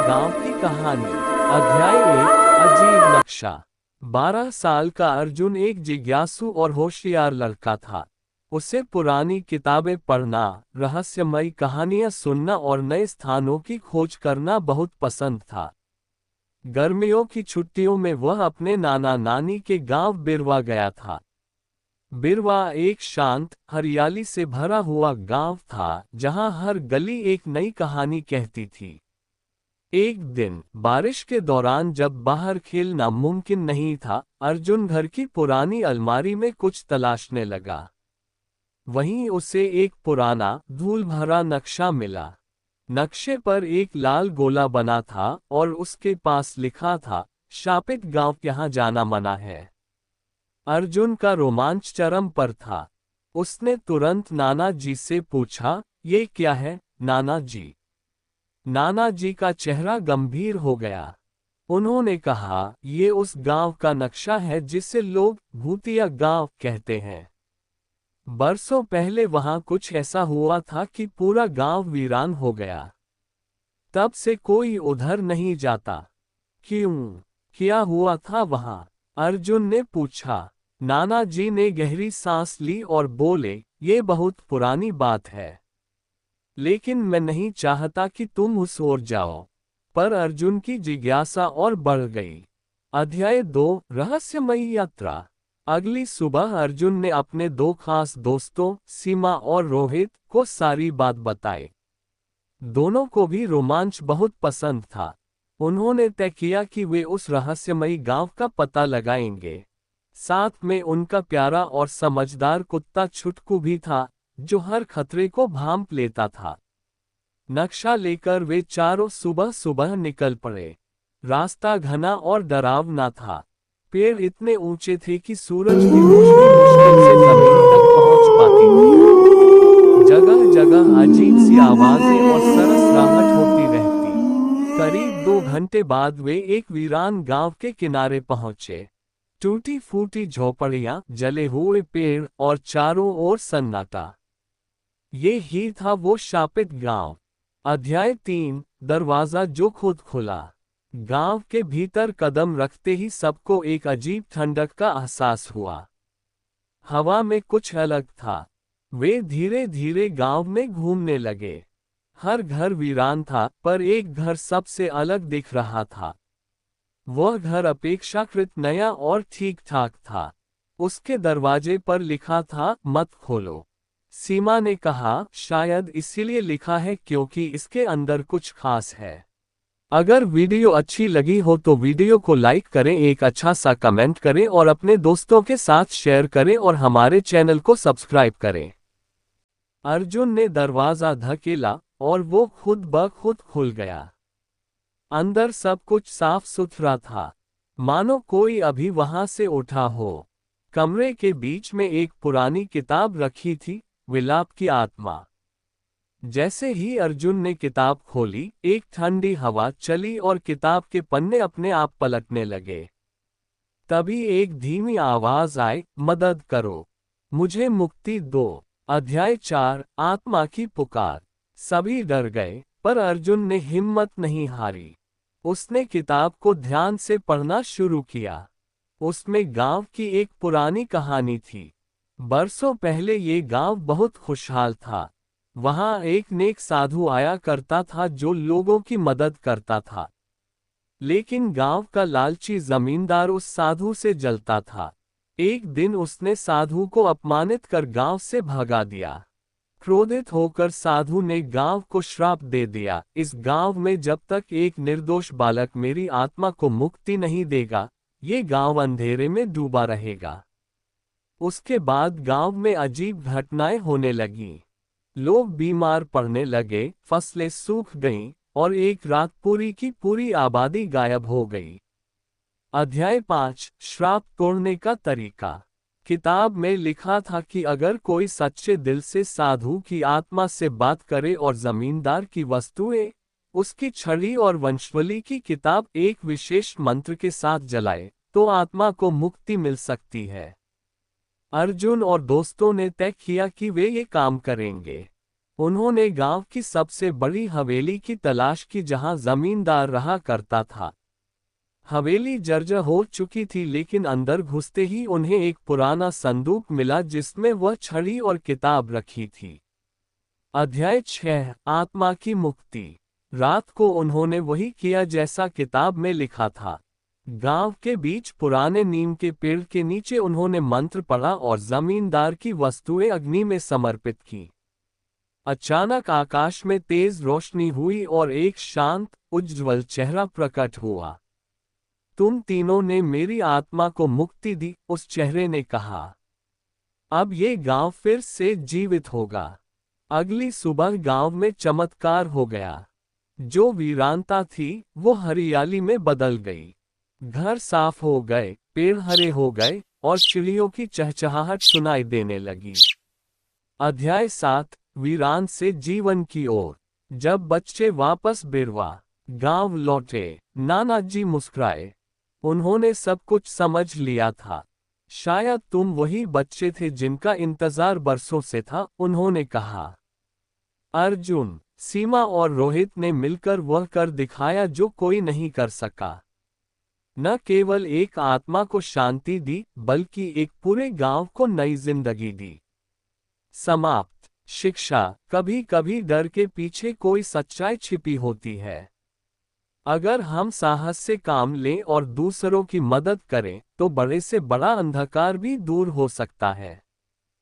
गांव की कहानी। अध्याय 1। अजीब नक्शा। 12 साल का अर्जुन एक जिज्ञासु और होशियार लड़का था। उसे पुरानी किताबें पढ़ना, रहस्यमयी कहानियां सुनना और नए स्थानों की खोज करना बहुत पसंद था। गर्मियों की छुट्टियों में वह अपने नाना नानी के गांव बिरवा गया था। बिरवा एक शांत, हरियाली से भरा हुआ गांव था जहां हर गली एक नई कहानी कहती थी। एक दिन बारिश के दौरान जब बाहर खेलना मुमकिन नहीं था, अर्जुन घर की पुरानी अलमारी में कुछ तलाशने लगा। वहीं उसे एक पुराना, धूल भरा नक्शा मिला। नक्शे पर एक लाल गोला बना था और उसके पास लिखा था, शापित गांव यहाँ जाना मना है। अर्जुन का रोमांच चरम पर था। उसने तुरंत नाना जी से पूछा, ये क्या है, नाना जी? नाना जी का चेहरा गंभीर हो गया। उन्होंने कहा, ये उस गांव का नक्शा है जिसे लोग भूतिया गांव कहते हैं। बरसों पहले वहां कुछ ऐसा हुआ था कि पूरा गांव वीरान हो गया। तब से कोई उधर नहीं जाता। क्यों? क्या हुआ था वहां? अर्जुन ने पूछा। नाना जी ने गहरी सांस ली और बोले, ये बहुत पुरानी बात है, लेकिन मैं नहीं चाहता कि तुम उस ओर जाओ। पर अर्जुन की जिज्ञासा और बढ़ गई। अध्याय 2। रहस्यमयी यात्रा। अगली सुबह अर्जुन ने अपने दो खास दोस्तों, सीमा और रोहित, को सारी बात बताई। दोनों को भी रोमांच बहुत पसंद था। उन्होंने तय किया कि वे उस रहस्यमयी गांव का पता लगाएंगे। साथ में उनका प्यारा और समझदार कुत्ता छुटकू भी था, जो हर खतरे को भांप लेता था। नक्शा लेकर वे चारों सुबह सुबह निकल पड़े। रास्ता घना और डरावना था। पेड़ इतने ऊंचे थे कि सूरज की रोशनी मुश्किल से जमीन तक पहुंच पाती थी। जगह जगह अजीब सी आवाजें और सरसराहट होती रहती। करीब 2 घंटे बाद वे एक वीरान गांव के किनारे पहुंचे। टूटी फूटी झोपड़ियां, जले हुए पेड़ और चारों ओर सन्नाटा। ये ही था वो शापित गांव। अध्याय 3। दरवाजा जो खुद खुला। गांव के भीतर कदम रखते ही सबको एक अजीब ठंडक का एहसास हुआ। हवा में कुछ अलग था। वे धीरे धीरे गांव में घूमने लगे। हर घर वीरान था, पर एक घर सबसे अलग दिख रहा था। वह घर अपेक्षाकृत नया और ठीक ठाक था। उसके दरवाजे पर लिखा था, मत खोलो। सीमा ने कहा, शायद इसीलिए लिखा है क्योंकि इसके अंदर कुछ खास है। अगर वीडियो अच्छी लगी हो तो वीडियो को लाइक करें, एक अच्छा सा कमेंट करें और अपने दोस्तों के साथ शेयर करें और हमारे चैनल को सब्सक्राइब करें। अर्जुन ने दरवाजा धकेला और वो खुद ब खुद खुल गया। अंदर सब कुछ साफ सुथरा था, मानो कोई अभी वहां से उठा हो। कमरे के बीच में एक पुरानी किताब रखी थी, विलाप की आत्मा। जैसे ही अर्जुन ने किताब खोली, एक ठंडी हवा चली और किताब के पन्ने अपने आप पलटने लगे। तभी एक धीमी आवाज आई, मदद करो, मुझे मुक्ति दो। अध्याय 4। आत्मा की पुकार। सभी डर गए, पर अर्जुन ने हिम्मत नहीं हारी। उसने किताब को ध्यान से पढ़ना शुरू किया। उसमें गांव की एक पुरानी कहानी थी। बरसों पहले ये गांव बहुत खुशहाल था। वहां एक नेक साधु आया करता था जो लोगों की मदद करता था। लेकिन गांव का लालची जमींदार उस साधु से जलता था। एक दिन उसने साधु को अपमानित कर गांव से भगा दिया। क्रोधित होकर साधु ने गांव को श्राप दे दिया, इस गांव में जब तक एक निर्दोष बालक मेरी आत्मा को मुक्ति नहीं देगा, ये गांव अंधेरे में डूबा रहेगा। उसके बाद गांव में अजीब घटनाएं होने लगीं। लोग बीमार पड़ने लगे, फसलें सूख गईं, और एक रात पूरी की पूरी आबादी गायब हो गई। अध्याय 5। श्राप तोड़ने का तरीका। किताब में लिखा था कि अगर कोई सच्चे दिल से साधु की आत्मा से बात करे और जमींदार की वस्तुएं, उसकी छड़ी और वंशावली की किताब एक विशेष मंत्र के साथ जलाए, तो आत्मा को मुक्ति मिल सकती है। अर्जुन और दोस्तों ने तय किया कि वे ये काम करेंगे। उन्होंने गांव की सबसे बड़ी हवेली की तलाश की जहां जमींदार रहा करता था। हवेली जर्जर हो चुकी थी, लेकिन अंदर घुसते ही उन्हें एक पुराना संदूक मिला जिसमें वह छड़ी और किताब रखी थी। अध्याय 6, आत्मा की मुक्ति। रात को उन्होंने वही किया जैसा किताब में लिखा था। गांव के बीच पुराने नीम के पेड़ के नीचे उन्होंने मंत्र पढ़ा और जमींदार की वस्तुएं अग्नि में समर्पित की। अचानक आकाश में तेज रोशनी हुई और एक शांत, उज्ज्वल चेहरा प्रकट हुआ। तुम तीनों ने मेरी आत्मा को मुक्ति दी, उस चेहरे ने कहा। अब ये गांव फिर से जीवित होगा। अगली सुबह गांव में चमत्कार हो गया। जो वीरानता थी वो हरियाली में बदल गई। घर साफ हो गए, पेड़ हरे हो गए और चिड़ियों की चहचहाहट सुनाई देने लगी। अध्याय 7, वीरान से जीवन की ओर। जब बच्चे वापस बिरवा गांव लौटे, नाना जी मुस्कुराए। उन्होंने सब कुछ समझ लिया था। शायद तुम वही बच्चे थे जिनका इंतजार बरसों से था, उन्होंने कहा। अर्जुन, सीमा और रोहित ने मिलकर वह कर दिखाया जो कोई नहीं कर सका। न केवल एक आत्मा को शांति दी, बल्कि एक पूरे गांव को नई जिंदगी दी। समाप्त। शिक्षा, कभी कभी डर के पीछे कोई सच्चाई छिपी होती है। अगर हम साहस से काम लें और दूसरों की मदद करें, तो बड़े से बड़ा अंधकार भी दूर हो सकता है।